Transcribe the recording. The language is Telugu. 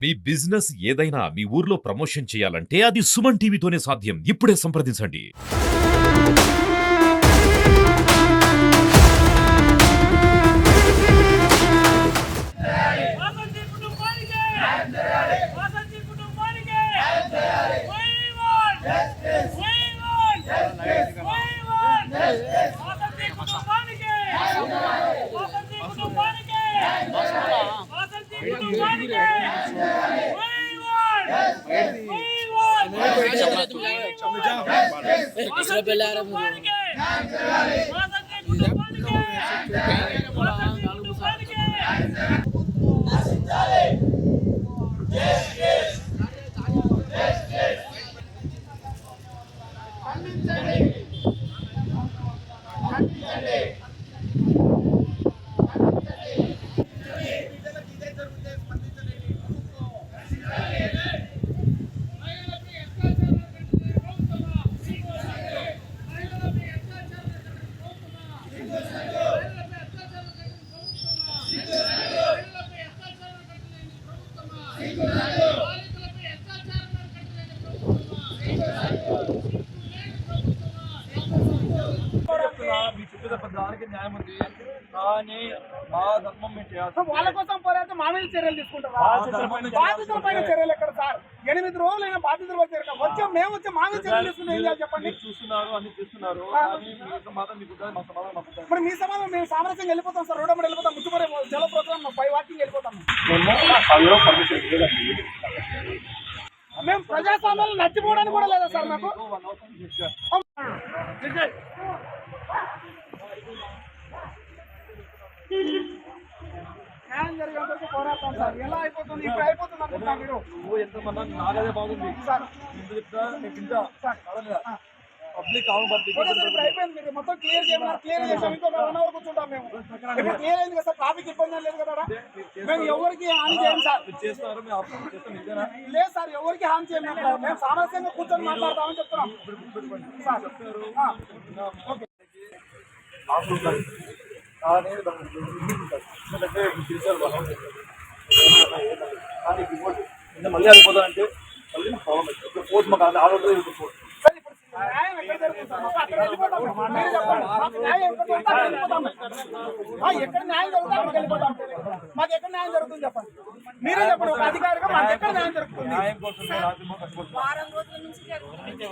మీ బిజినెస్ ఏదైనా మీ ఊర్లో ప్రమోషన్ చేయాలంటే అది సుమన్ టీవీతోనే సాధ్యం. ఇప్పుడే సంప్రదించండి. వాళ్ళ కోసం పోరాడితే మా మీద చర్యలు తీసుకుంటారా? బాధితుల పైన చర్యలు ఎక్కడ సార్? 8 రోజులైనా బాధితులు వచ్చారు. మేము వచ్చి మా మీద చర్యలు తీసుకుంటే ఏం చేయాలి చెప్పండి? చూస్తున్నారు అన్ని చూస్తున్నారు. మరి మీ సమాధానం మేము సామరస్యంగా వెళ్ళిపోతాం సార్. రోడ్డు వెళ్ళిపోతాం. ముచ్చుపడే జల ప్రోగ్రామ్ 5 వాకింగ్ వెళ్ళిపోతాం. మేము ప్రజాస్వామ్యాలు నచ్చిపోవడానికి కూడా లేదా సార్ మాకు? న్యాయం జరిగేందుకు పోరాడతాం సార్. ఎలా అయిపోతుంది? ఇప్పుడు అయిపోతుంది అనుకుంటా. మీరు ఎంతమంది నాగదే బాగుంది సార్. పబ్లిక్ ఇప్పుడు అయిపోయింది. మీరు మొత్తం క్లియర్ చేయమన్నారు. క్లియర్ చేసాం. ఇంకొక 1 అవర్ కూర్చుంటాం మేము. ఇప్పుడు క్లియర్ అయింది కదా సార్. ట్రాఫిక్ ఇబ్బంది లేదు కదా? మేము ఎవరికి హాని చేయం సార్. చేస్తారు లేదు సార్, ఎవరికి హాని చేయం. మేము సామరస్యంగా కూర్చొని మాట్లాడతామని చెప్తున్నాం సార్. మళ్ళీ అయిపోతానంటే మళ్ళీ పోతు మాకు ఆలోచన న్యాయం ఎక్కడ జరుగుతుంది సార్? మాకు అక్కడ వెళ్ళిపోతాం. మీరు చెప్పండి. మాకు న్యాయం ఎక్కడ జరుగుతుంది అక్కడ వెళ్ళిపోతాం. ఎక్కడ న్యాయం జరుగుతుంది అక్కడికి వెళ్ళిపోతాం. మాకు ఎక్కడ న్యాయం జరుగుతుంది చెప్పండి. మీరే చెప్పండి. ఒక అధికారిగా మాకు ఎక్కడ న్యాయం జరుగుతుంది? వారం రోజుల నుంచి జరుగుతుంది.